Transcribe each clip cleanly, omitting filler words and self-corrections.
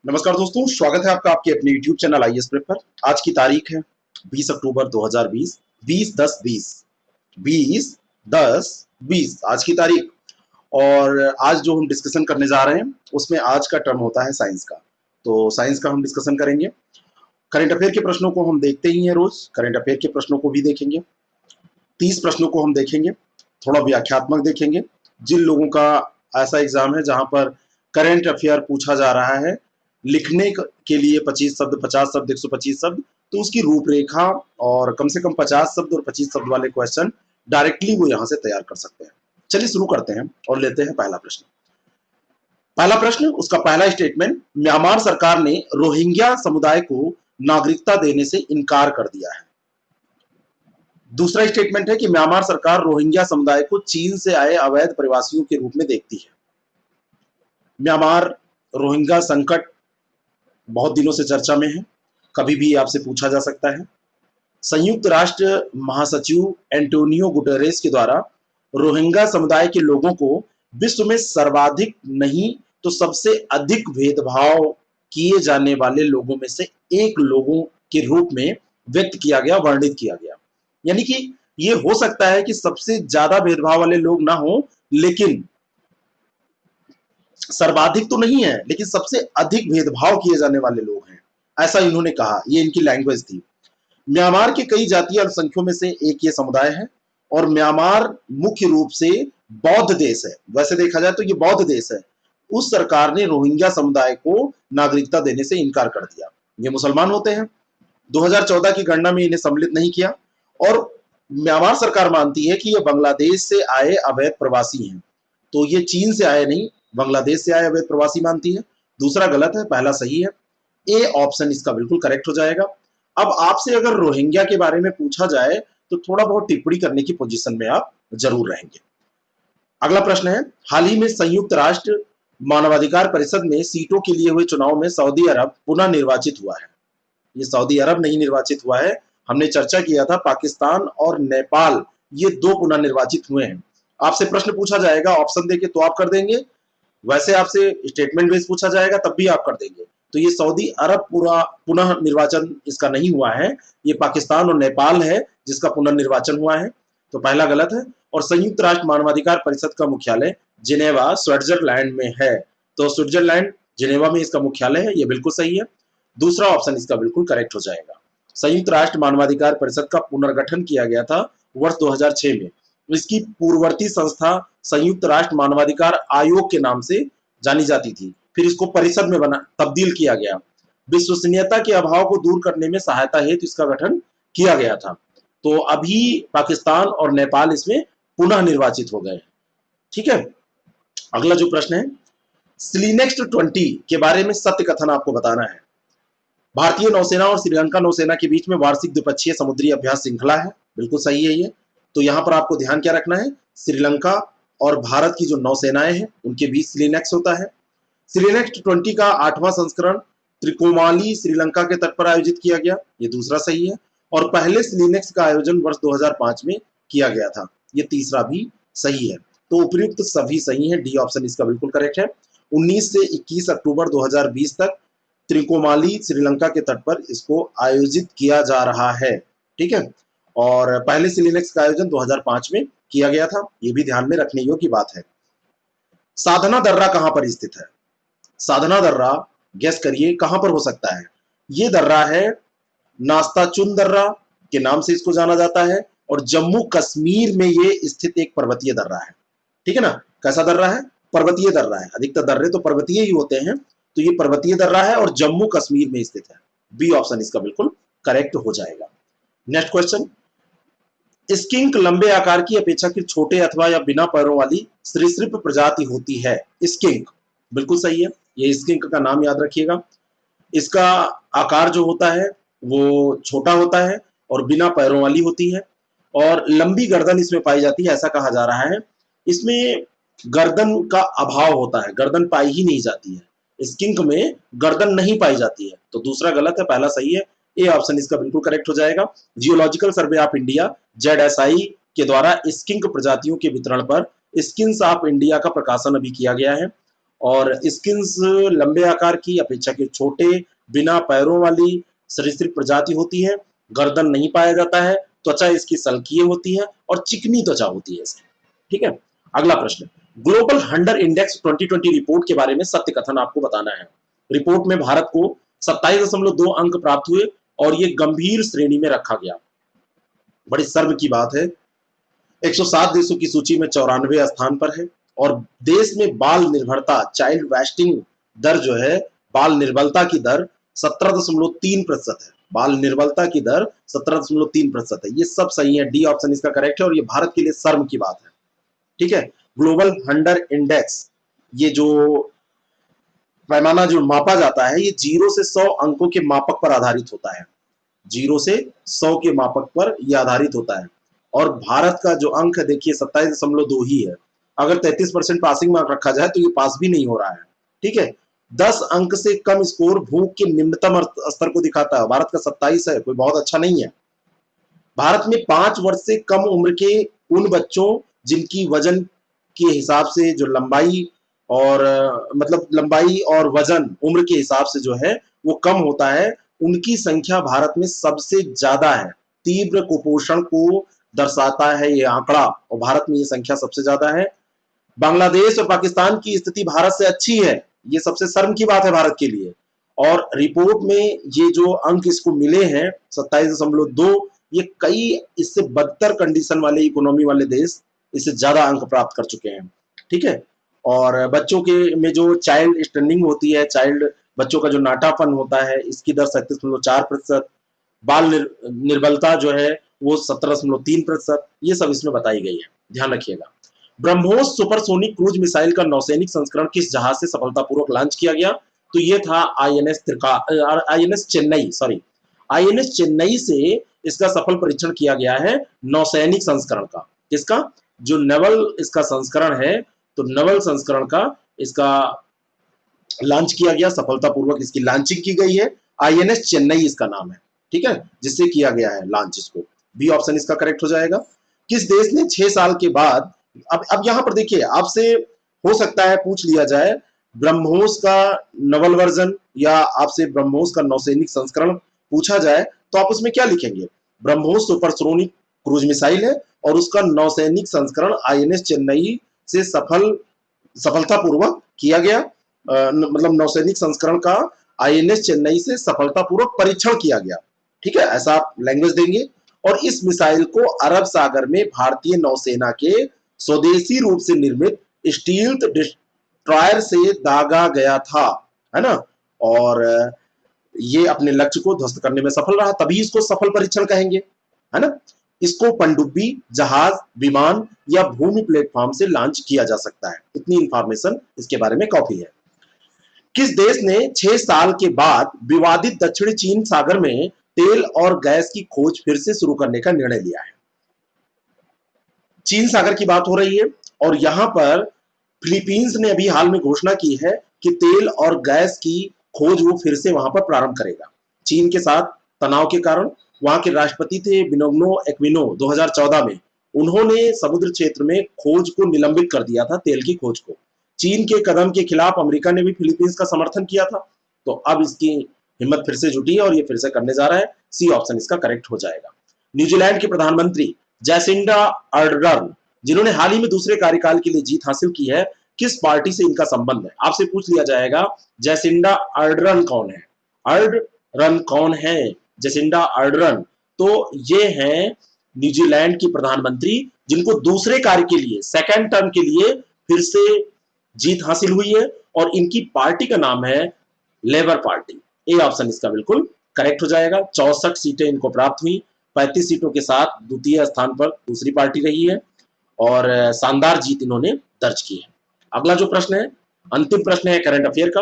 नमस्कार दोस्तों, स्वागत है आपका आपके अपने YouTube चैनल आईएएस प्रेप पर। आज की तारीख है 20 अक्टूबर 2020, 20 आज की तारीख। और आज जो हम डिस्कशन करने जा रहे हैं उसमें आज का टर्म होता है साइंस का। तो साइंस का हम डिस्कशन करेंगे। करंट अफेयर के प्रश्नों को हम देखते ही हैं, रोज करंट अफेयर के प्रश्नों को भी देखेंगे। 30 प्रश्नों को हम देखेंगे, थोड़ा व्याख्यात्मक देखेंगे। जिन लोगों का ऐसा एग्जाम है जहां पर करंट अफेयर पूछा जा रहा है लिखने के लिए 25 शब्द, 50 शब्द, 125 शब्द, तो उसकी रूपरेखा और कम से कम 50 शब्द और 25 शब्द वाले क्वेश्चन डायरेक्टली वो यहां से तैयार कर सकते हैं। चलिए शुरू करते हैं और लेते हैं पहला प्रश्न। पहला प्रश्न, उसका पहला स्टेटमेंट, म्यांमार सरकार ने रोहिंग्या समुदाय को नागरिकता देने से इनकार कर दिया है। दूसरा स्टेटमेंट है कि म्यांमार सरकार रोहिंग्या समुदाय को चीन से आए अवैध प्रवासियों के रूप में देखती है। म्यांमार रोहिंग्या संकट बहुत दिनों से चर्चा में है, कभी भी आपसे पूछा जा सकता है। संयुक्त राष्ट्र महासचिव एंटोनियो गुटेरेस के द्वारा रोहिंग्या समुदाय के लोगों को विश्व में सर्वाधिक नहीं तो सबसे अधिक भेदभाव किए जाने वाले लोगों में से एक लोगों के रूप में व्यक्त किया गया, वर्णित किया गया। यानी कि ये हो सकता है कि सबसे ज्यादा भेदभाव वाले लोग ना हो, लेकिन सर्वाधिक तो नहीं है, लेकिन सबसे अधिक भेदभाव किए जाने वाले लोग हैं, ऐसा इन्होंने कहा। ये इनकी लैंग्वेज थी। म्यांमार के कई जातीय अल्पसंख्यकों में से एक ये समुदाय है और म्यांमार मुख्य रूप से बौद्ध देश है। वैसे देखा जाए तो ये बौद्ध देश है। उस सरकार ने रोहिंग्या समुदाय को नागरिकता देने से इनकार कर दिया। ये मुसलमान होते हैं। 2014 की गणना में इन्हें सम्मिलित नहीं किया और म्यांमार सरकार मानती है कि ये बांग्लादेश से आए अवैध प्रवासी हैं। तो ये चीन से आए नहीं, बांग्लादेश से आए अवैध प्रवासी मानती है। दूसरा गलत है, पहला सही है। ए ऑप्शन इसका बिल्कुल करेक्ट हो जाएगा। अब आपसे अगर रोहिंग्या के बारे में पूछा जाए तो थोड़ा बहुत टिप्पणी करने की पोजीशन में आप जरूर रहेंगे। अगला प्रश्न है, हाल ही में संयुक्त राष्ट्र मानवाधिकार परिषद में सीटों के लिए हुए चुनाव में सऊदी अरब पुनः निर्वाचित हुआ है। ये सऊदी अरब नहीं निर्वाचित हुआ है, हमने चर्चा किया था पाकिस्तान और नेपाल, ये दो पुनः निर्वाचित हुए हैं। आपसे प्रश्न पूछा जाएगा ऑप्शन देके तो आप कर देंगे, वैसे आपसे स्टेटमेंट बेस पूछा जाएगा तब भी आप कर देंगे। तो ये सऊदी अरब पूरा पुनः निर्वाचन इसका नहीं हुआ है, ये पाकिस्तान और नेपाल है जिसका पुनर्निर्वाचन हुआ है। तो पहला गलत है। और संयुक्त राष्ट्र मानवाधिकार परिषद का मुख्यालय जिनेवा स्विट्जरलैंड में है। तो स्विट्जरलैंड जिनेवा में इसका मुख्यालय है, ये बिल्कुल सही है। दूसरा ऑप्शन इसका बिल्कुल करेक्ट हो जाएगा। संयुक्त राष्ट्र मानवाधिकार परिषद का पुनर्गठन किया गया था वर्ष 2006 में। इसकी पूर्ववर्ती संस्था संयुक्त राष्ट्र मानवाधिकार आयोग के नाम से जानी जाती थी, फिर इसको परिषद में बना तब्दील किया गया। विश्वसनीयता के अभाव को दूर करने में सहायता हेतु इसका गठन किया गया था। तो अभी पाकिस्तान और नेपाल इसमें पुनः निर्वाचित हो गए। ठीक है। अगला जो प्रश्न है, सिलीनेक्स 20 के बारे में सत्य कथन आपको बताना है। भारतीय नौसेना और श्रीलंका नौसेना के बीच में वार्षिक द्विपक्षीय समुद्री अभ्यास श्रृंखला है, बिल्कुल सही है ये। तो यहां पर आपको ध्यान क्या रखना है, श्रीलंका और भारत की जो नौसेनाएं हैं उनके बीच सिलीनेक्स होता है। सिलीनेक्स 20 का 8वां संस्करण त्रिकोमाली श्रीलंका के तट पर आयोजित किया गया, ये दूसरा सही है। और पहले सिलीनेक्स का आयोजन वर्ष 2005 में किया गया था, ये तीसरा भी सही है। तो उपयुक्त सभी सही है, डी ऑप्शन इसका बिल्कुल करेक्ट है। 19 से 21 अक्टूबर 2020 तक त्रिकोमाली श्रीलंका के तट पर इसको आयोजित किया जा रहा है। ठीक है। और पहले सिलीनेक्स का आयोजन 2005 में किया गया था, ये भी ध्यान में रखने योग्य बात है। साधना दर्रा कहां पर स्थित है? साधना दर्रा गेस करिए कहां पर हो सकता है। ये दर्रा है नास्ता चुन दर्रा के नाम से इसको जाना जाता है और जम्मू कश्मीर में ये स्थित एक पर्वतीय दर्रा है। ठीक है ना। कैसा दर्रा है? पर्वतीय दर्रा है। अधिकतर दर्रे तो पर्वतीय ही होते हैं, तो ये पर्वतीय दर्रा है और जम्मू कश्मीर में स्थित है। बी ऑप्शन इसका बिल्कुल करेक्ट हो जाएगा। नेक्स्ट क्वेश्चन, स्किंक लंबे आकार की अपेक्षाकृत छोटे अथवा या बिना पैरों वाली सरीसृप प्रजाति होती है। स्किंक बिल्कुल सही है, ये स्किंक का नाम याद रखिएगा। इसका आकार जो होता है वो छोटा होता है और बिना पैरों वाली होती है और लंबी गर्दन इसमें पाई जाती है, ऐसा कहा जा रहा है। इसमें गर्दन का अभाव होता है, गर्दन पाई ही नहीं जाती है, स्किंक में गर्दन नहीं पाई जाती है। तो दूसरा गलत है, पहला सही है। ए ऑप्शन इसका बिल्कुल करेक्ट हो जाएगा। Geological survey of India ZSI के द्वारा स्किंक प्रजातियों के वितरण पर स्किन्स ऑफ इंडिया का प्रकाशन अभी किया गया है और स्किन्स लंबे आकार की, अपेक्षाकृत छोटे, बिना पैरों वाली सरीसृप प्रजाति होती है। गर्दन नहीं पाया जाता है। त्वचा इसकी सल्कीय होती है और चिकनी त्वचा होती है इसकी। ठीक है, अगला प्रश्न, ग्लोबल हंगर इंडेक्स 2020 रिपोर्ट के बारे में सत्य कथन आपको बताना है। रिपोर्ट में भारत को 27.2 अंक प्राप्त हुए और ये गंभीर श्रेणी में रखा गया। बड़ी शर्म की बात है, 107 देशों की सूची में 94 स्थान पर है और देश में बाल निर्भरता, चाइल्ड वेस्टिंग दर जो है, बाल निर्बलता की दर 17.3% है। बाल निर्बलता की दर 17.3% है। ये सब सही है, डी ऑप्शन इसका करेक्ट है और ये भारत के लिए शर्म की बात है। ठीक है, ग्लोबल हंगर इंडेक्स, ये जो पैमाना जो मापा जाता है, ये 0 से 100 अंकों के मापक पर आधारित होता है। 0 से 100 के मापक पर यह आधारित होता है और भारत का जो अंक है देखिए 27.2 ही है। अगर 33% पासिंग मार्क रखा जाए तो ये पास भी नहीं हो रहा है। ठीक है, 10 अंक से कम स्कोर भूख के निम्नतम स्तर को दिखाता है। भारत का 27 है, कोई बहुत अच्छा नहीं है। भारत में 5 वर्ष से कम उम्र के उन बच्चों जिनकी वजन के हिसाब से जो लंबाई और मतलब लंबाई और वजन उम्र के हिसाब से जो है वो कम होता है, उनकी संख्या भारत में सबसे ज्यादा है। तीव्र कुपोषण को दर्शाता है ये आंकड़ा और भारत में ये संख्या सबसे ज्यादा है। बांग्लादेश और पाकिस्तान की स्थिति भारत से अच्छी है, ये सबसे शर्म की बात है भारत के लिए। और रिपोर्ट में ये जो अंक इसको मिले हैं 27.2, ये कई इससे बदतर कंडीशन वाले इकोनॉमी वाले देश इससे ज्यादा अंक प्राप्त कर चुके हैं। ठीक है, और बच्चों के में जो चाइल्ड स्टर्निंग होती है, चाइल्ड बच्चों का जो नाटापन होता है, इसकी दर 37.4%। बाल निर्बलता जो है वो 17.3%। ये सब इसमें बताई गई है, ध्यान रखिएगा। ब्रह्मोस सुपरसोनिक क्रूज मिसाइल का नौसैनिक संस्करण किस जहाज से सफलतापूर्वक लॉन्च किया गया? तो ये था INS Chennai, sorry, INS Chennai से इसका सफल परीक्षण किया गया है नौसैनिक संस्करण का। किसका? जो नेवल इसका संस्करण है, तो नेवल संस्करण का इसका लॉन्च किया गया, सफलतापूर्वक इसकी लॉन्चिंग की गई है। आईएनएस चेन्नई इसका नाम है। ठीक है, जिससे किया गया है लॉन्च इसको। बी ऑप्शन इसका करेक्ट हो जाएगा। किस देश ने 6 साल के बाद, अब यहां पर देखिए आपसे हो सकता है पूछ लिया जाए ब्रह्मोस का नवल वर्जन या आपसे ब्रह्मोस का नौसैनिक संस्करण पूछा जाए तो आप उसमें क्या लिखेंगे? ब्रह्मोस सुपरसोनिक क्रूज मिसाइल है और उसका नौसैनिक संस्करण आईएनएस चेन्नई से सफलतापूर्वक किया गया, मतलब नौसैनिक संस्करण का आईएनएस चेन्नई से सफलतापूर्वक परीक्षण किया गया। ठीक है, ऐसा आप लैंग्वेज देंगे। और इस मिसाइल को अरब सागर में भारतीय नौसेना के स्वदेशी रूप से निर्मित स्टील्थ डिस्ट्रॉयर से दागा गया था, है ना, और ये अपने लक्ष्य को ध्वस्त करने में सफल रहा, तभी इसको सफल परीक्षण कहेंगे, है ना। इसको पनडुब्बी, जहाज, विमान या भूमि प्लेटफॉर्म से लॉन्च किया जा सकता है। इतनी इंफॉर्मेशन इसके बारे में काफी है। किस देश ने 6 साल के बाद विवादित दक्षिणी चीन सागर में तेल और गैस की खोज फिर से शुरू करने का निर्णय लिया है? चीन सागर की बात हो रही है और यहां पर फिलीपींस ने अभी हाल में घोषणा की है कि तेल और गैस की खोज वो फिर से वहां पर प्रारंभ करेगा। चीन के साथ तनाव के कारण वहां के राष्ट्रपति थे बिनोग्नो एक्विनो 2014 में, उन्होंने समुद्र क्षेत्र में खोज को निलंबित कर दिया था, तेल की खोज को। चीन के कदम के खिलाफ अमेरिका ने भी फिलीपींस का समर्थन किया था, तो अब इसकी हिम्मत फिर से जुटी है और ये फिर से करने जा रहा है। सी ऑप्शन इसका करेक्ट हो जाएगा। न्यूजीलैंड के प्रधानमंत्री जैसिंडा अर्डर्न, जिन्होंने हाल ही में दूसरे कार्यकाल के लिए जीत हासिल की है, किस पार्टी से इनका संबंध है? आपसे पूछ लिया जाएगा जैसिंडा अर्डर्न कौन है? अर्डर्न कौन है? जैसिंडा अर्डर्न, तो ये हैं न्यूजीलैंड की प्रधानमंत्री जिनको दूसरे कार्य के लिए, सेकंड टर्म के लिए फिर से जीत हासिल हुई है और इनकी पार्टी का नाम है लेबर पार्टी। ए ऑप्शन इसका बिल्कुल करेक्ट हो जाएगा। 64 सीटें इनको प्राप्त हुई, 35 सीटों के साथ द्वितीय स्थान पर दूसरी पार्टी रही है और शानदार जीत इन्होंने दर्ज की है। अगला जो प्रश्न है, अंतिम प्रश्न है करंट अफेयर का।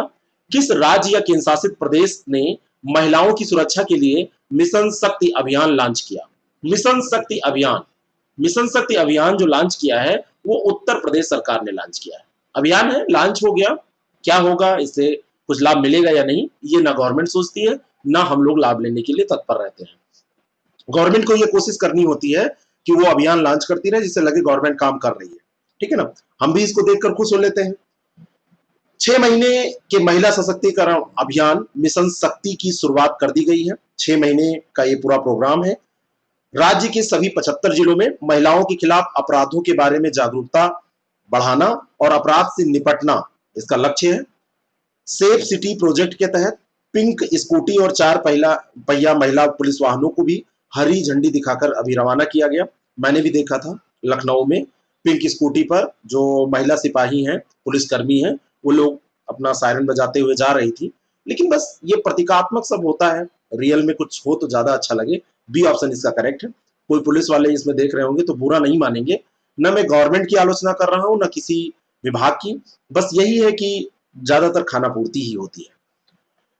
किस राज्य या केंद्र शासित प्रदेश ने महिलाओं की सुरक्षा के लिए मिशन शक्ति अभियान लॉन्च किया? मिशन शक्ति अभियान, मिशन शक्ति अभियान जो लॉन्च किया है वो उत्तर प्रदेश सरकार ने लॉन्च किया है। अभियान है, लॉन्च हो गया, क्या होगा, इससे कुछ लाभ मिलेगा या नहीं, ये ना गवर्नमेंट सोचती है ना हम लोग लाभ लेने के लिए तत्पर रहते हैं। गवर्नमेंट को ये कोशिश करनी होती है कि वो अभियान लॉन्च करती रहे जिससे लगे गवर्नमेंट काम कर रही है। ठीक है ना, हम भी इसको देखकर खुश हो लेते हैं। 6 महीने के महिला सशक्तिकरण अभियान मिशन शक्ति की शुरुआत कर दी गई है। 6 महीने का ये पूरा प्रोग्राम है। राज्य के सभी 75 जिलों में महिलाओं के खिलाफ अपराधों के बारे में जागरूकता बढ़ाना और अपराध से निपटना इसका लक्ष्य है। सेफ सिटी प्रोजेक्ट के तहत पिंक स्कूटी और 4 पहिया महिला पुलिस वाहनों को भी हरी झंडी दिखाकर अभी रवाना किया गया। मैंने भी देखा था लखनऊ में पिंक स्कूटी पर जो महिला सिपाही हैं, पुलिसकर्मी हैं, वो लोग अपना सायरन बजाते हुए जा रही थी। लेकिन बस ये प्रतीकात्मक सब होता है, रियल में कुछ हो तो ज्यादा अच्छा लगे। बी ऑप्शन इसका करेक्ट है। कोई पुलिस वाले इसमें देख रहे होंगे तो बुरा नहीं मानेंगे। न मैं गवर्नमेंट की आलोचना कर रहा हूँ, न किसी विभाग की, बस यही है कि ज्यादातर खाना पूर्ति ही होती है।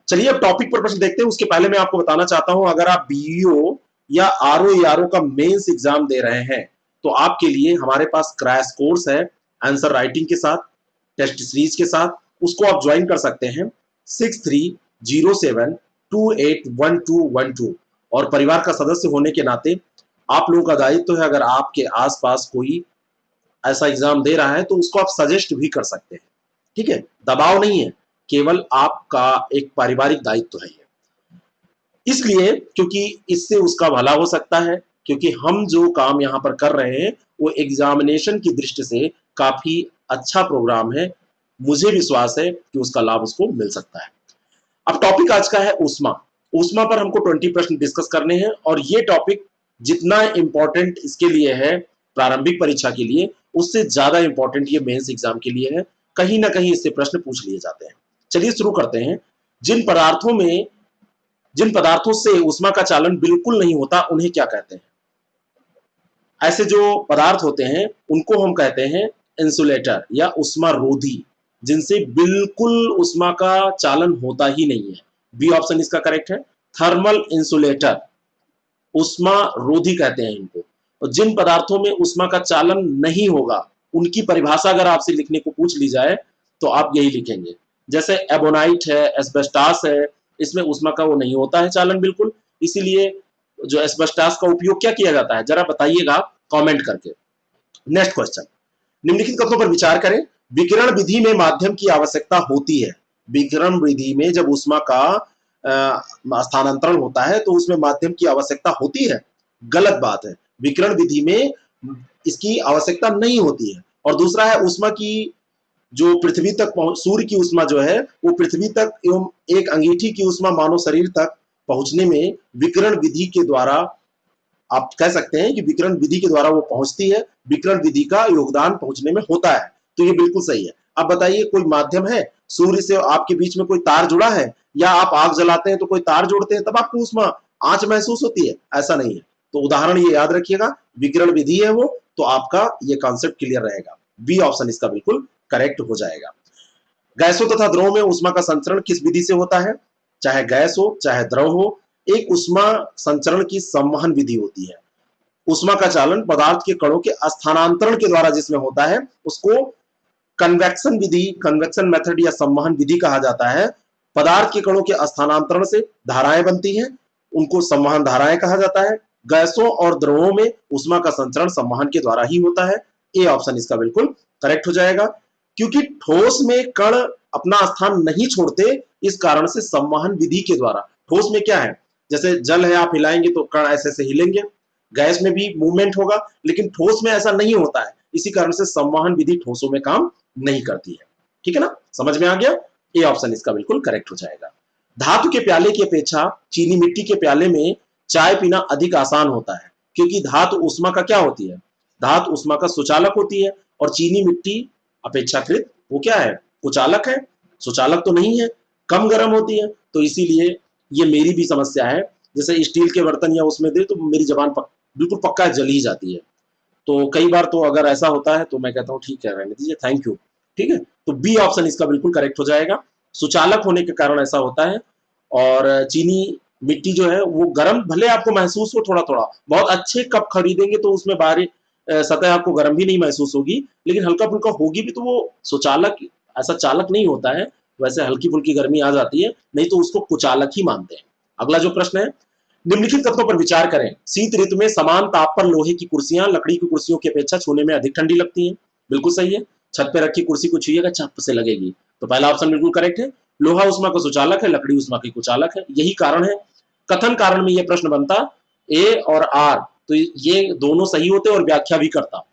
चलिए अब टॉपिक पर प्रश्न देखते हैं। उसके पहले मैं आपको बताना चाहता हूं, अगर आप बीईओ या आरओ का मेंस एग्जाम दे रहे हैं तो आपके लिए हमारे पास क्रैश कोर्स है आंसर राइटिंग के साथ, टेस्ट सीरीज के साथ। उसको आप ज्वाइन कर सकते हैं 6307281212। और परिवार का सदस्य होने के नाते आप लोगों का दायित्व है, अगर आपके आसपास कोई ऐसा एग्जाम दे रहा है तो उसको आप सजेस्ट भी कर सकते हैं। ठीक है, दबाव नहीं है, केवल आपका एक पारिवारिक दायित्व है ये। इसलिए क्योंकि इससे उसका भला हो सकता है, क्योंकि हम जो काम यहाँ पर कर रहे हैं वो एग्जामिनेशन की दृष्टि से काफी अच्छा प्रोग्राम है। मुझे विश्वास है कि उसका लाभ उसको मिल सकता है। अब टॉपिक आज का है ऊष्मा। ऊष्मा पर हमको 20 प्रश्न डिस्कस करने हैं और ये टॉपिक जितना इंपॉर्टेंट इसके लिए है प्रारंभिक परीक्षा के लिए, उससे ज्यादा इंपॉर्टेंट ये मेंस एग्जाम के लिए है। कहीं ना कहीं इससे प्रश्न पूछ लिए जाते हैं। चलिए शुरू करते हैं। जिन पदार्थों से ऊष्मा का चालन बिल्कुल नहीं होता उन्हें क्या कहते हैं? ऐसे जो पदार्थ होते हैं उनको हम कहते हैं इंसुलेटर या ऊष्मा रोधी, जिनसे बिल्कुल ऊष्मा का चालन होता ही नहीं है। बी ऑप्शन इसका करेक्ट है। थर्मल इंसुलेटर, ऊष्मा रोधी कहते हैं इनको। और जिन पदार्थों में ऊष्मा का चालन नहीं होगा उनकी परिभाषा अगर आपसे लिखने को पूछ ली जाए तो आप यही लिखेंगे। जैसे एबोनाइट है, एस्बेस्टास है, इसमें ऊष्मा का वो नहीं होता है चालन बिल्कुल। इसीलिए जो एस्बेस्टास का उपयोग क्या किया जाता है, जरा बताइएगा कमेंट करके। नेक्स्ट क्वेश्चन, निम्नलिखित कथनों पर विचार करें। विकिरण विधि में माध्यम की आवश्यकता होती है। विकिरण विधि में जब ऊष्मा का स्थानांतरण होता है तो उसमें माध्यम की आवश्यकता होती है? गलत बात है। विकिरण विधि में इसकी आवश्यकता नहीं होती है। और दूसरा है ऊष्मा की जो पृथ्वी तक सूर्य की ऊष्मा जो है वो पृथ्वी तक एवं एक अंगीठी की ऊष्मा मानव शरीर तक पहुंचने में विकिरण विधि के द्वारा, आप कह सकते हैं कि विकिरण विधि के द्वारा वो पहुंचती है। विकिरण विधि का योगदान पहुंचने में होता है, तो ये बिल्कुल सही है। अब बताइए कोई माध्यम है, सूर्य से आपके बीच में कोई तार जुड़ा है, या आप आग जलाते हैं तो कोई तार जोड़ते हैं तब आपको ऊष्मा आंच महसूस होती है? ऐसा नहीं है। तो उदाहरण ये याद रखिएगा, विकिरण विधि है वो, तो आपका ये कॉन्सेप्ट क्लियर रहेगा। बी ऑप्शन इसका बिल्कुल करेक्ट हो जाएगा। गैसों तथा द्रवों में ऊष्मा का संचरण किस विधि से होता है? चाहे गैस हो चाहे द्रव हो, एक ऊष्मा संचरण की संवहन विधि होती है। ऊष्मा का चालन पदार्थ के कणों के स्थानांतरण के द्वारा जिसमें होता है उसको कन्वेक्शन विधि, कन्वेक्शन मेथड या संवहन विधि कहा जाता है। पदार्थ के कणों के स्थानांतरण से धाराएं बनती हैं, उनको संवहन धाराएं कहा जाता है। गैसों और द्रवों में ऊष्मा का संचरण संवहन के द्वारा ही होता है। ए ऑप्शन इसका बिल्कुल करेक्ट हो जाएगा। क्योंकि ठोस में कण अपना स्थान नहीं छोड़ते, इस कारण से संवहन विधि के द्वारा। ठोस में क्या है, जैसे जल है, आप हिलाएंगे तो कण ऐसे ऐसे हिलेंगे। गैस में भी मूवमेंट होगा, लेकिन ठोस में ऐसा नहीं होता है। इसी कारण से संवहन विधि ठोसों में काम नहीं करती है। ठीक है ना, समझ में आ गया? ए ऑप्शन इसका बिल्कुल करेक्ट हो जाएगा। धातु के प्याले की अपेक्षा चीनी मिट्टी के प्याले में चाय पीना अधिक आसान होता है, क्योंकि धातु ऊष्मा का क्या होती है? धातु ऊष्मा का सुचालक होती है। और चीनी मिट्टी अपेक्षाकृत वो क्या है? कुचालक है। सुचालक तो नहीं है, कम गर्म होती है। तो इसीलिए ये मेरी भी समस्या है, जैसे स्टील के बर्तन या उसमें दे तो मेरी जबान बिल्कुल पक्का जल ही जाती है। तो कई बार तो अगर ऐसा होता है तो मैं कहता हूँ ठीक है, रहने दीजिए, थैंक यू। ठीक है, तो बी ऑप्शन इसका बिल्कुल करेक्ट हो जाएगा। सुचालक होने के कारण ऐसा होता है। और चीनी मिट्टी जो है वो गर्म भले आपको महसूस हो थोड़ा थोड़ा, बहुत अच्छे कप खरीदेंगे तो उसमें बाहरी सतह आपको गर्म भी नहीं महसूस होगी, लेकिन हल्का फुल्का होगी भी, तो वो सुचालक ऐसा चालक नहीं होता है। वैसे हल्की फुल्की गर्मी आ जाती है, नहीं तो उसको कुचालक ही मानते हैं। अगला जो प्रश्न है, निम्नलिखित तत्वों पर विचार करें। शीत ऋतु में समान ताप पर लोहे की कुर्सियां लकड़ी की कुर्सियों की अपेक्षा छूने में अधिक ठंडी लगती हैं। बिल्कुल सही है। छत पे रखी कुर्सी को छुइएगा चप से लगेगी। तो पहला ऑप्शन बिल्कुल करेक्ट है। लोहा उष्मा का सुचालक है, लकड़ी उष्मा की कुचालक है। यही कारण है कथन कारण में यह प्रश्न बनता ए और आर, तो ये दोनों सही होते और व्याख्या भी करता।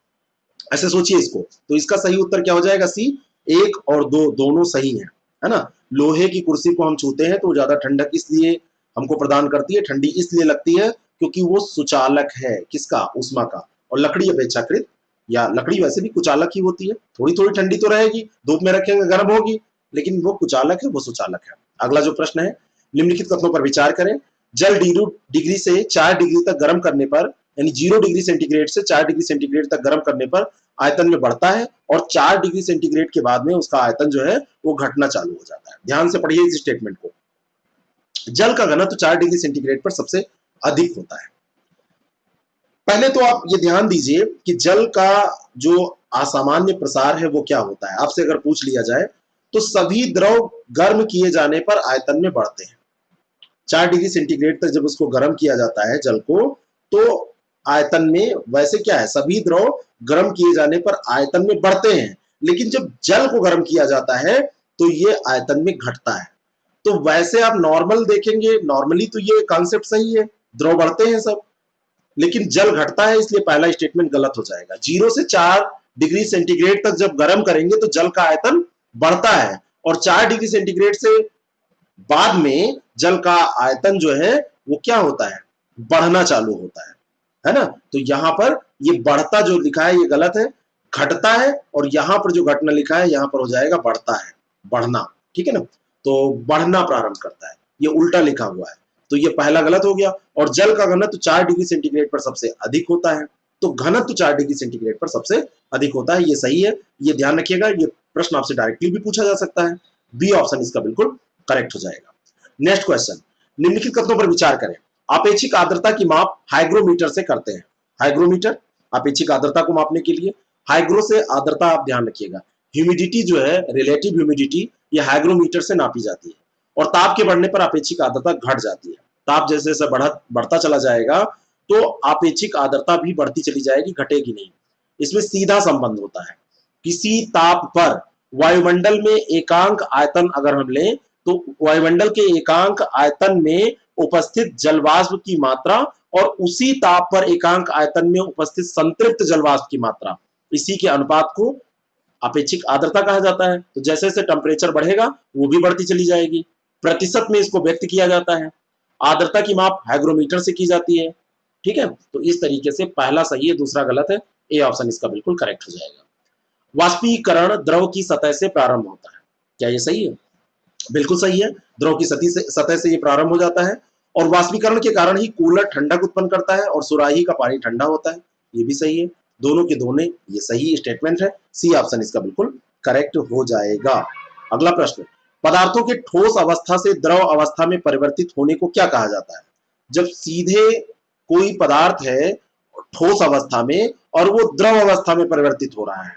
ऐसे सोचिए इसको, तो इसका सही उत्तर क्या हो जाएगा? सी। एक और दो दोनों सही है ना। लोहे की कुर्सी को हम छूते हैं तो ज्यादा ठंडक इसलिए हमको प्रदान करती है, ठंडी इसलिए लगती है क्योंकि वो सुचालक है किसका? उष्मा का। और लकड़ी अपेक्षाकृत, या लकड़ी वैसे भी कुचालक ही होती है, थोड़ी थोड़ी ठंडी तो रहेगी, धूप में रखेंगे गर्म होगी, लेकिन वो कुचालक है, वो सुचालक है। अगला जो प्रश्न है, निम्नलिखित कथनों पर विचार करें। जल 0 डिग्री से 4 डिग्री तक गर्म करने पर, यानी 0 डिग्री सेंटीग्रेड से 4 डिग्री सेंटीग्रेड तक गर्म करने पर आयतन में बढ़ता है, और 4 डिग्री सेंटीग्रेड के बाद में उसका आयतन जो है वो घटना चालू हो जाता है। ध्यान से पढ़िए इस स्टेटमेंट को। जल का घनत्व 4 डिग्री सेंटीग्रेड पर सबसे अधिक होता है। पहले तो आप ये ध्यान दीजिए कि जल का जो असामान्य प्रसार है वो क्या होता है। आपसे अगर पूछ लिया जाए तो सभी द्रव गर्म किए जाने पर आयतन में बढ़ते हैं। 4 डिग्री सेंटीग्रेड तक जब उसको गर्म किया जाता है जल को, तो आयतन में वैसे क्या है, सभी द्रव गर्म किए जाने पर आयतन में बढ़ते हैं, लेकिन जब जल को गर्म किया जाता है तो ये आयतन में घटता है। तो वैसे आप नॉर्मल देखेंगे, नॉर्मली तो ये कॉन्सेप्ट सही है, द्रव बढ़ते हैं सब, लेकिन जल घटता है, इसलिए पहला स्टेटमेंट गलत हो जाएगा। 0 से 4 डिग्री सेंटीग्रेड तक जब गर्म करेंगे तो जल का आयतन बढ़ता है, और 4 डिग्री सेंटीग्रेड से बाद में जल का आयतन जो है वो क्या होता है? बढ़ना चालू होता है ना। तो यहां पर ये बढ़ता जो लिखा है ये गलत है, घटता है, और यहां पर जो घटना लिखा है यहां पर हो जाएगा बढ़ता है, बढ़ना। ठीक है ना, तो बढ़ना प्रारंभ करता है, ये उल्टा लिखा हुआ है, तो ये पहला गलत हो गया। और जल का घनत्व 4 डिग्री सेंटीग्रेड पर सबसे अधिक होता है, तो घनत्व 4 डिग्री सेंटीग्रेड पर सबसे अधिक होता है, ये सही है, ये ध्यान रखिएगा। ये प्रश्न आपसे डायरेक्टली भी पूछा जा सकता है। बी ऑप्शन इसका बिल्कुल करेक्ट हो जाएगा। नेक्स्ट क्वेश्चन, निम्नलिखित कथनों पर विचार करें। अपेक्षिक आर्द्रता की माप हाइग्रोमीटर से करते हैं। हाइग्रोमीटर अपेक्षिक आर्द्रता को मापने के लिए, हाइग्रो से आर्द्रता, आप ध्यान रखिएगा। ह्यूमिडिटी जो है, रिलेटिव ह्यूमिडिटी, ये हाइग्रोमीटर से नापी जाती है, और ताप के बढ़ने पर अपेक्षिक आर्द्रता घट जाती है। ताप जैसे जैसे बढ़ता चला जाएगा तो अपेक्षिक आर्द्रता भी बढ़ती चली जाएगी, घटेगी नहीं। इसमें सीधा संबंध होता है। किसी ताप पर वायुमंडल में एकांक आयतन अगर हम लें, तो वायुमंडल के एकांक आयतन में उपस्थित जलवाष्प की मात्रा और उसी ताप पर एकांक आयतन में उपस्थित संतृप्त जलवाष्प की मात्रा, इसी के अनुपात को अपेक्षिक आर्द्रता कहा जाता है। तो जैसे जैसे टेम्परेचर बढ़ेगा वो भी बढ़ती चली जाएगी। प्रतिशत में इसको व्यक्त किया जाता है। आर्द्रता की माप हाइग्रोमीटर से की जाती है। ठीक है, तो इस तरीके से पहला सही है, दूसरा गलत है। ए ऑप्शन इसका बिल्कुल करेक्ट हो जाएगा। वाष्पीकरण द्रव की सतह से प्रारंभ होता है, क्या ये सही है? बिल्कुल सही है, द्रव की सतह से ये प्रारंभ हो जाता है, और वाष्पीकरण के कारण ही कूलर ठंडक उत्पन्न करता है और सुराही का पानी ठंडा होता है, ये भी सही है। दोनों के दोनों ये सही स्टेटमेंट है। सी ऑप्शन इसका बिल्कुल करेक्ट हो जाएगा। अगला प्रश्न, पदार्थों के ठोस अवस्था से द्रव अवस्था में परिवर्तित होने को क्या कहा जाता है? जब सीधे कोई पदार्थ है ठोस अवस्था में और वो द्रव अवस्था में परिवर्तित हो रहा है,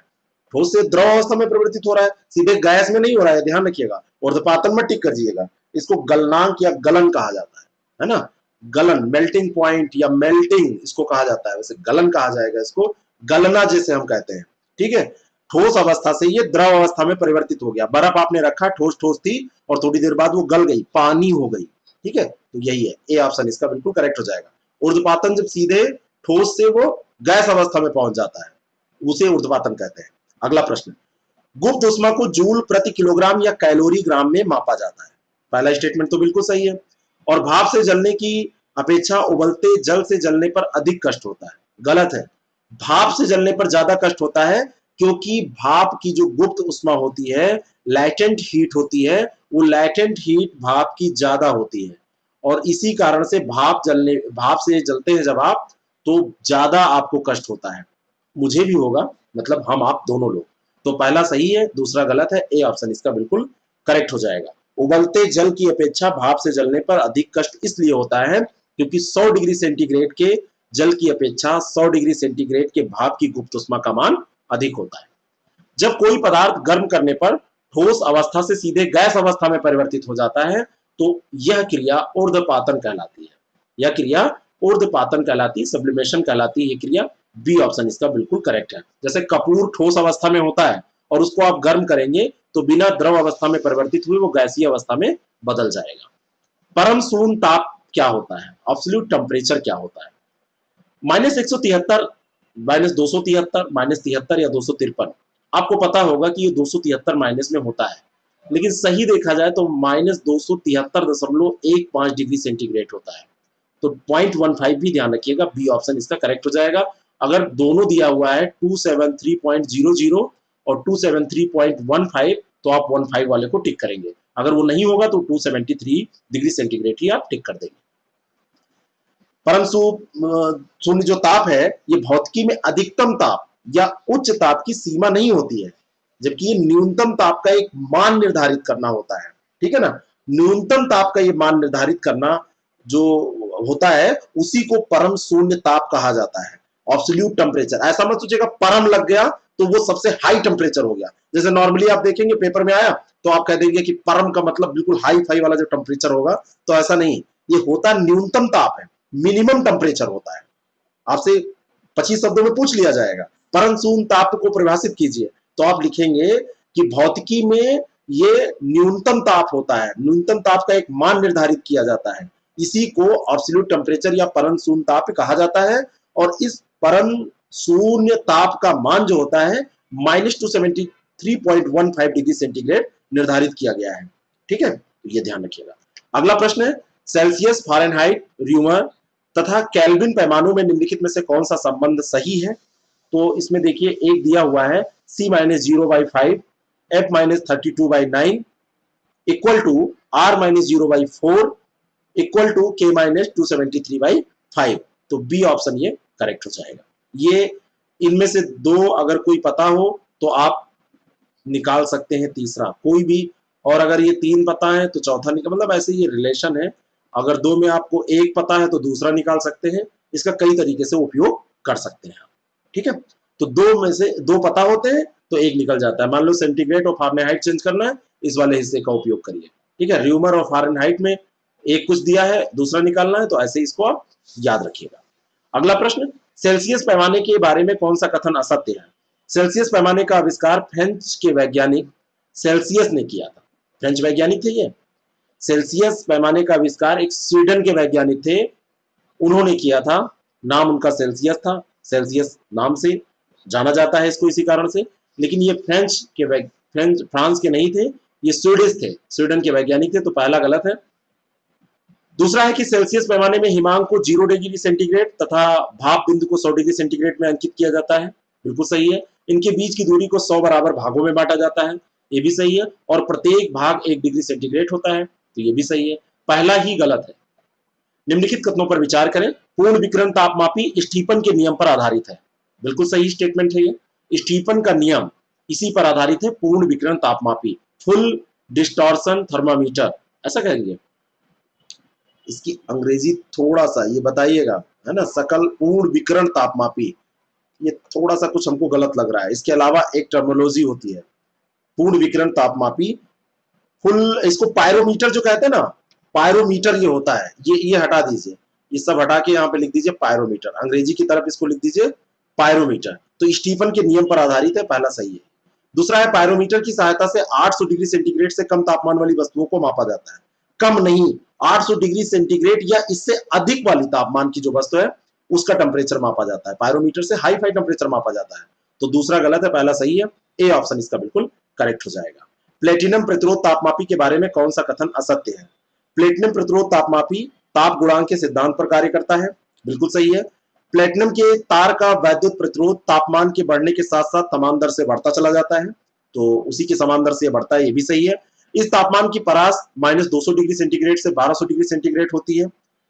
ठोस से द्रव अवस्था में परिवर्तित हो रहा है, सीधे गैस में नहीं हो रहा है, ध्यान रखिएगा। ऊर्ध्वपातन मत टिक करिएगा, इसको गलनांक या गलन कहा जाता है ना। गलन, मेल्टिंग पॉइंट या मेल्टिंग इसको कहा जाता है, वैसे गलन कहा जाएगा इसको, गलना जैसे हम कहते हैं। ठीक है, ठोस अवस्था से ये द्रव अवस्था में परिवर्तित हो गया। बर्फ आपने रखा, ठोस ठोस थी और थोड़ी देर बाद वो गल गई, पानी हो गई। ठीक है, तो यही है, ए ऑप्शन इसका बिल्कुल करेक्ट हो जाएगा। ऊर्ध्वपातन जब सीधे ठोस से वो गैस अवस्था में पहुंच जाता है, उसे ऊर्ध्वपातन कहते हैं। अगला प्रश्न, गुप्त ऊष्मा को जूल प्रति किलोग्राम या कैलोरी ग्राम में मापा जाता है। पहला स्टेटमेंट तो बिल्कुल सही है। और भाप से जलने की अपेक्षा उबलते जल से जलने पर अधिक कष्ट होता है, गलत है। भाप से जलने पर ज्यादा कष्ट होता है, क्योंकि भाप की जो गुप्त ऊष्मा होती है, लैटेंट हीट होती है, वो लैटेंट हीट भाप की ज्यादा होती है, और इसी कारण से भाप से जलते हैं जब आप, तो ज्यादा आपको कष्ट होता है। मुझे भी होगा, मतलब हम आप दोनों लोग। तो पहला सही है, दूसरा गलत है। ए ऑप्शन इसका बिल्कुल करेक्ट हो जाएगा। उबलते जल की अपेक्षा भाप से जलने पर अधिक कष्ट इसलिए होता है क्योंकि 100 डिग्री सेंटीग्रेड के जल की अपेक्षा 100 डिग्री सेंटीग्रेड के भाप की गुप्त ऊष्मा का मान अधिक होता है। जब कोई पदार्थ गर्म करने पर ठोस अवस्था से सीधे गैस अवस्था में परिवर्तित हो जाता है, तो यह क्रिया ऊर्ध्वपातन कहलाती है। यह क्रिया ऊर्ध्वपातन कहलाती है, सब्लिमेशन कहलाती है ये क्रिया। बी ऑप्शन इसका बिल्कुल करेक्ट है। जैसे कपूर ठोस अवस्था में होता है और उसको आप गर्म करेंगे तो बिना द्रव अवस्था में परिवर्तित हुए वो गैसीय अवस्था में बदल जाएगा। परम शून्य ताप क्या होता है, एब्सोल्यूट टेम्परेचर क्या होता है? -173, -273, -73 या 253। आपको पता होगा कि ये 273 माइनस में होता है, लेकिन सही देखा जाए तो -273.15 डिग्री सेंटीग्रेड होता है। तो 0.15 भी ध्यान रखिएगा, बी ऑप्शन इसका करेक्ट हो जाएगा। अगर दोनों दिया हुआ है 273.00 और 273.15 तो आप 15 वाले को टिक करेंगे। अगर वो नहीं होगा तो 273 डिग्री सेंटीग्रेड ही आप टिक कर देंगे। परम शून्य जो ताप है ये भौतिकी में अधिकतम ताप या उच्च ताप की सीमा नहीं होती है, जबकि ये न्यूनतम ताप का एक मान निर्धारित करना होता है। ठीक है ना, न्यूनतम ताप का ये मान निर्धारित करना जो होता है उसी को परम शून्य ताप कहा जाता है, एब्सोल्यूट टेम्परेचर। ऐसा मत सोचिएगा परम लग गया तो वो सबसे हाई टेम्परेचर हो गया। जैसे नॉर्मली आप देखेंगे पेपर में आया तो आप कह देंगे कि परम का मतलब बिल्कुल हाई फाई वाला जो टेम्परेचर होगा, तो ऐसा नहीं, ये होता न्यूनतम ताप है, मिनिमम टेम्परेचर होता है। आपसे 25 शब्दों में पूछ लिया जाएगा परम शून्य ताप को परिभाषित कीजिए, तो आप लिखेंगे कि भौतिकी में ये न्यूनतम ताप होता है, न्यूनतम ताप का एक मान निर्धारित किया जाता है, इसी को एब्सोल्यूट टेम्परेचर या परम शून्य ताप कहा जाता है। और इस परम शून्य ताप का मान जो होता है -273.15 डिग्री सेंटीग्रेड निर्धारित किया गया है। ठीक है, तो ये ध्यान रखिएगा। अगला प्रश्न है, सेल्सियस, फारेनहाइट, र्यूमर तथा केल्विन पैमानों में निम्नलिखित में से कौन सा संबंध सही है? तो इसमें देखिए एक दिया हुआ है C-0/5 F-32/9 equal to R-0/4 equal to K-273/5। तो बी ऑप्शन ये करेक्ट हो जाएगा। ये इनमें से दो अगर कोई पता हो तो आप निकाल सकते हैं तीसरा कोई भी, और अगर ये तीन पता है तो चौथा निकाल, मतलब ऐसे ये रिलेशन है। अगर दो में आपको एक पता है तो दूसरा निकाल सकते हैं, इसका कई तरीके से उपयोग कर सकते हैं। ठीक है, तो दो में से दो पता होते हैं तो एक निकल जाता है। मान लो सेंटीग्रेड और फारेनहाइट चेंज करना है, इस वाले हिस्से का उपयोग करिए। ठीक है, र्यूमर और फारेनहाइट में एक कुछ दिया है, दूसरा निकालना है, तो ऐसे इसको आप याद रखिएगा। अगला प्रश्न, सेल्सियस पैमाने के बारे में कौन सा कथन असत्य है? सेल्सियस पैमाने का आविष्कार फ्रेंच के वैज्ञानिक सेल्सियस ने किया था। फ्रेंच वैज्ञानिक थे ये। सेल्सियस पैमाने का आविष्कार एक स्वीडन के वैज्ञानिक थे, उन्होंने किया था। नाम उनका सेल्सियस था, सेल्सियस नाम से जाना जाता है इसको इसी कारण से। लेकिन ये फ्रांस के नहीं थे, ये स्वीडिश थे, स्वीडन के वैज्ञानिक थे, तो पहला गलत है। दूसरा है कि सेल्सियस पैमाने में हिमांक को 0 डिग्री सेंटीग्रेड तथा भाप बिंदु को 100 डिग्री सेंटीग्रेड में अंकित किया जाता है। बिल्कुल सही है। इनके बीच की दूरी को 100 बराबर भागों में बांटा जाता है, ये भी सही है। और प्रत्येक भाग 1 डिग्री सेंटीग्रेड होता है, तो ये भी सही है। पहला ही गलत है। निम्नलिखित कथनों पर विचार करें। पूर्ण विकिरण तापमापी स्टीफन के नियम पर आधारित है। बिल्कुल सही स्टेटमेंट है ये। स्टीफन का नियम इसी पर आधारित है, पूर्ण विकिरण तापमापी, फुल डिस्टॉर्शन थर्मामीटर, ऐसा कहेंगे। इसकी अंग्रेजी थोड़ा सा ये बताइएगा, है ना, सकल पूर्ण विकिरण तापमापी, ये थोड़ा सा कुछ हमको गलत लग रहा है। इसके अलावा एक टर्मिनोलॉजी होती है पूर्ण विकिरण तापमापी, फुल, इसको पायरोमीटर जो कहते हैं ना, पायरोमीटर ये होता है। ये हटा दीजिए, ये सब हटा के यहाँ पे लिख दीजिए पायरोमीटर, अंग्रेजी की तरफ इसको लिख दीजिए पायरोमीटर। तो स्टीफन के नियम पर आधारित है, पहला सही है। दूसरा है, पायरोमीटर की सहायता से 800 डिग्री सेंटीग्रेड से कम तापमान वाली वस्तुओं को मापा जाता है। कम नहीं, 800 डिग्री सेंटीग्रेड या इससे अधिक वाली तापमान की जो वस्तु है उसका टेम्परेचर मापा जाता है। पायरोमीटर से हाई फाई टेम्परेचर मापा जाता है। तो दूसरा गलत है, पहला सही है। ए ऑप्शन इसका बिल्कुल करेक्ट हो जाएगा। प्लेटिनम प्रतिरोध तापमापी के बारे में कौन सा कथन असत्य है? प्लेटिनम प्रतिरोध तापमापी ताप गुणांक के सिद्धांत पर कार्य करता है, बिल्कुल सही है। प्लेटिनम के तार का वैद्युत प्रतिरोध तापमान के बढ़ने के साथ साथ समान दर से बढ़ता चला जाता है, तो उसी के समान दर से बढ़ता है, ये भी सही है। इस तापमान की परास -200 डिग्री सेंटीग्रेड से 1200 डिग्री सेंटीग्रेड होती है।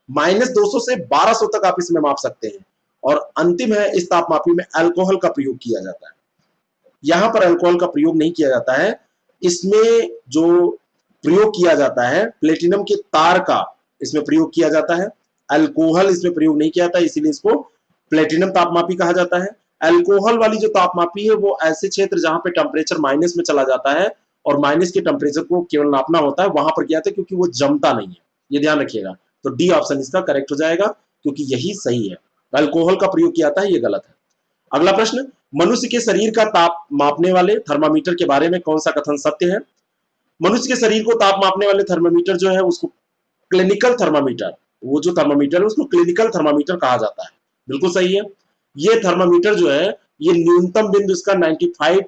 -200 से 1200 तक आप इसमें माप सकते हैं। और अंतिम है, इस तापमापी में अल्कोहल का प्रयोग किया जाता है। यहां पर अल्कोहल का प्रयोग नहीं किया जाता है, इसमें जो प्रयोग किया जाता है प्लेटिनम के तार का इसमें प्रयोग किया जाता है, अल्कोहल इसमें प्रयोग नहीं किया जाता, इसीलिए इसको प्लेटिनम तापमापी कहा जाता है। अल्कोहल वाली जो तापमापी है वो ऐसे क्षेत्र जहां पे टेम्परेचर माइनस में चला जाता है और माइनस के टेम्परेचर को केवल नापना होता है, वहां पर किया जाता है, क्योंकि वो जमता नहीं है, ये ध्यान रखिएगा। तो डी ऑप्शन इसका करेक्ट हो जाएगा, क्योंकि यही सही है। अल्कोहल का प्रयोग किया जाता है, ये गलत है। अगला प्रश्न, मनुष्य के शरीर का ताप मापने वाले थर्मामीटर के बारे में कौन सा कथन सत्य है? मनुष्य के शरीर को ताप मापने वाले थर्मामीटर जो है उसको क्लिनिकल थर्मामीटर, वो जो थर्मामीटर है उसको क्लिनिकल थर्मामीटर कहा जाता है। बिल्कुल सही है। ये थर्मामीटर जो है ये न्यूनतम बिंदु इसका 95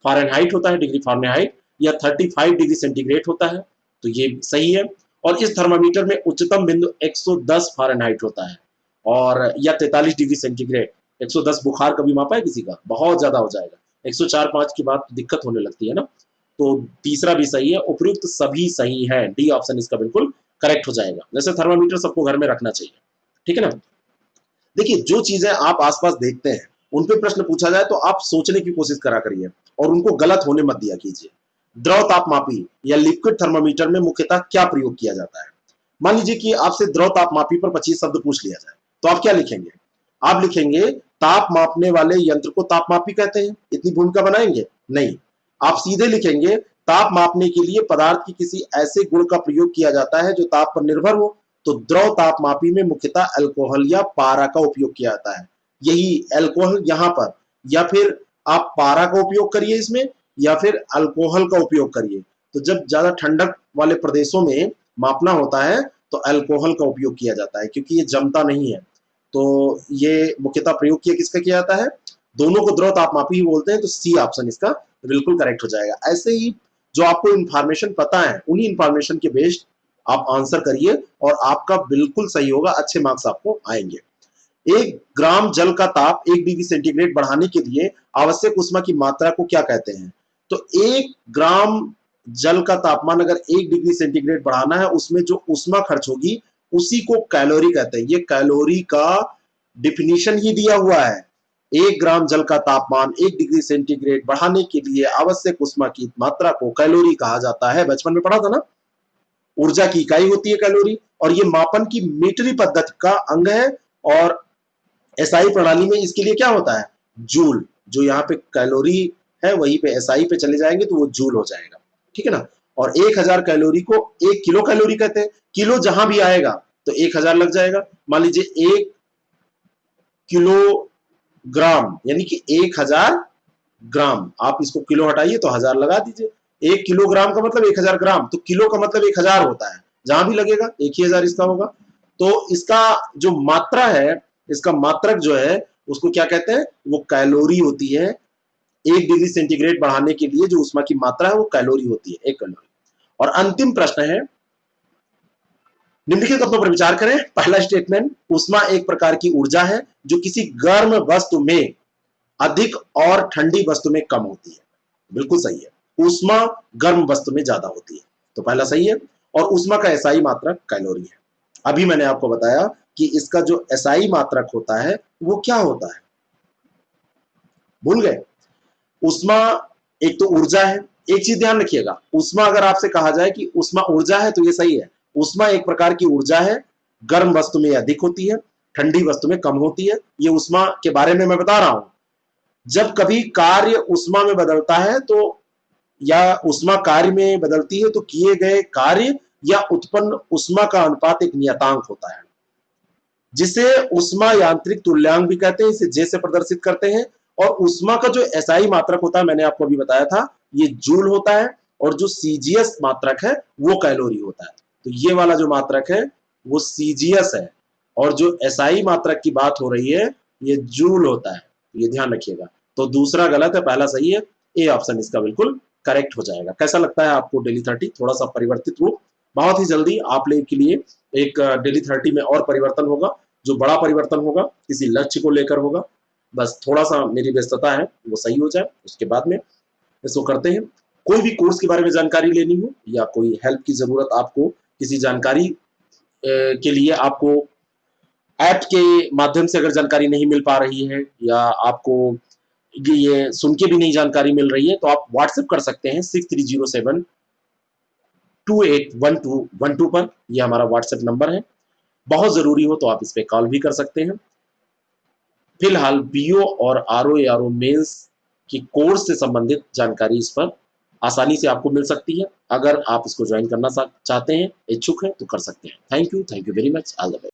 फ़ारेनहाइट होता है, डिग्री फ़ारेनहाइट, या 35 डिग्री सेंटीग्रेड होता है, तो ये सही है। और इस थर्मामीटर में उच्चतम बिंदु 110 फ़ारेनहाइट होता है और या 43 डिग्री सेंटीग्रेड। 110 बुखार कभी मापा है किसी का? बहुत ज्यादा हो जाएगा। 104-5 की बात दिक्कत होने लगती है ना। तो तीसरा भी सही है, उपयुक्त सभी सही है, डी ऑप्शन इसका बिल्कुल करेक्ट हो जाएगा। जैसे थर्मामीटर सबको घर में रखना चाहिए, ठीक है ना। देखिए, जो चीजें आप आसपास देखते हैं उन पे प्रश्न पूछा जाए तो आप सोचने की कोशिश करा करिए और उनको गलत होने मत दिया कीजिए। द्रव तापमापी या लिक्विड थर्मामीटर में मुख्यतः क्या प्रयोग किया जाता है? मान लीजिए कि आपसे द्रव तापमापी पर 25 शब्द पूछ लिया जाए, तो आप क्या लिखेंगे? आप लिखेंगे ताप मापने वाले यंत्र को तापमापी कहते हैं। इतनी भूमिका बनाएंगे? नहीं, आप सीधे लिखेंगे ताप मापने के लिए पदार्थ की किसी ऐसे गुण का प्रयोग किया जाता है जो ताप पर निर्भर हो। तो द्रव तापमापी में मुख्यतः अल्कोहल या पारा का उपयोग किया जाता है। यही अल्कोहल यहाँ पर, या फिर आप पारा का उपयोग करिए इसमें, या फिर अल्कोहल का उपयोग करिए। तो जब ज्यादा ठंडक वाले प्रदेशों में मापना होता है तो अल्कोहल का उपयोग किया जाता है क्योंकि ये जमता नहीं है। तो ये मुख्यतः प्रयोग किया किसका किया जाता है? दोनों को द्रव तापमापी ही बोलते हैं, तो सी ऑप्शन इसका बिल्कुल करेक्ट हो जाएगा। ऐसे ही जो आपको इंफॉर्मेशन पता है उन्हीं इंफॉर्मेशन के बेस्ड आप आंसर करिए और आपका बिल्कुल सही होगा, अच्छे मार्क्स आपको आएंगे। 1 ग्राम जल का ताप 1 डिग्री सेंटीग्रेड बढ़ाने के लिए आवश्यक ऊष्मा की मात्रा को क्या कहते हैं? तो 1 ग्राम जल का तापमान अगर 1 डिग्री सेंटीग्रेड बढ़ाना है, उसमें जो ऊष्मा खर्च होगी उसी को कैलोरी कहते हैं। ये कैलोरी का डिफिनीशन ही दिया हुआ है। 1 ग्राम जल का तापमान 1 डिग्री सेंटीग्रेड बढ़ाने के लिए आवश्यक ऊष्मा की मात्रा को कैलोरी कहा जाता है। बचपन में पढ़ा था ना। ऊर्जा की इकाई होती है कैलोरी, और ये मापन की मीटरी पद्धति का अंग है। और एसआई प्रणाली में इसके लिए क्या होता है? जूल। जो यहाँ पे कैलोरी है वहीं पे एसआई पे चले जाएंगे तो वो जूल हो जाएगा, ठीक है ना। और 1000 कैलोरी को 1 किलो कैलोरी कहते हैं। किलो जहां भी आएगा तो 1000 लग जाएगा। मान लीजिए 1 किलोग्राम यानी कि 1000 ग्राम, आप इसको किलो हटाइए तो 1000 लगा दीजिए। 1 किलोग्राम का मतलब 1000 ग्राम, तो किलो का मतलब 1000 होता है। जहां भी लगेगा 1000 इसका होगा। तो इसका जो मात्रा है, इसका मात्रक जो है उसको क्या कहते हैं? वो कैलोरी होती है। 1 डिग्री सेंटीग्रेड बढ़ाने के लिए जो ऊष्मा की मात्रा है वो कैलोरी होती है, 1 कैलोरी। और अंतिम प्रश्न है, निम्नलिखित कथनों पर विचार करें। पहला स्टेटमेंट, ऊष्मा एक प्रकार की ऊर्जा है जो किसी गर्म वस्तु में अधिक और ठंडी वस्तु में कम होती है। बिल्कुल सही है, ऊष्मा गर्म वस्तु में ज्यादा होती है, तो पहला सही है। और ऊष्मा का एसआई मात्रक कैलोरी है। अभी मैंने आपको बताया कि इसका जो एसआई मात्रक होता है वो क्या होता है, भूल गए? ऊष्मा एक तो ऊर्जा है। एक चीज ध्यान रखिएगा, ऊष्मा अगर आपसे कहा जाए कि ऊष्मा ऊर्जा है तो ये सही है। ऊष्मा एक प्रकार की ऊर्जा है, गर्म वस्तु में अधिक होती है, ठंडी वस्तु में कम होती है। ये ऊष्मा के बारे में मैं बता रहा हूं। जब कभी कार्य ऊष्मा में बदलता है तो, या ऊष्मा कार्य में बदलती है तो किए गए कार्य या उत्पन्न ऊष्मा का अनुपात एक नियतांक होता है जिसे ऊष्मा यांत्रिक तुल्यांक भी कहते हैं। इसे जे से प्रदर्शित करते हैं। और ऊष्मा का जो एसआई मात्रक होता है, मैंने आपको अभी बताया था, ये जूल होता है। और जो सीजीएस मात्रक है वो कैलोरी होता है। तो ये वाला जो मात्रक है वो सीजीएस है, और जो एसआई मात्रक की बात हो रही है ये जूल होता है। ये ध्यान रखिएगा। तो दूसरा गलत है, पहला सही है। ए ऑप्शन इसका बिल्कुल करेक्ट हो जाएगा। कैसा लगता है आपको डेली 30? थोड़ा सा परिवर्तित रूप। बहुत ही जल्दी आप लोग के लिए एक डेली 30 में और परिवर्तन होगा, जो बड़ा परिवर्तन होगा किसी लक्ष्य को लेकर होगा। बस थोड़ा सा मेरी व्यस्तता है वो सही हो जाए, उसके बाद में इसको करते हैं। कोई भी कोर्स के बारे में जानकारी लेनी हो या कोई हेल्प की जरूरत, आपको किसी जानकारी के लिए आपको ऐप के माध्यम से अगर जानकारी नहीं मिल पा रही है, या आपको ये सुन के भी नहीं जानकारी मिल रही है, तो आप व्हाट्सएप कर सकते हैं 6307281212 पर। यह हमारा व्हाट्सएप नंबर है। बहुत जरूरी हो तो आप इस पे कॉल भी कर सकते हैं। फिलहाल बीओ और आरओ एआरओ मेंस की कोर्स से संबंधित जानकारी इस पर आसानी से आपको मिल सकती है। अगर आप इसको ज्वाइन करना चाहते हैं, इच्छुक हैं, तो कर सकते हैं। Thank you very much. All the best.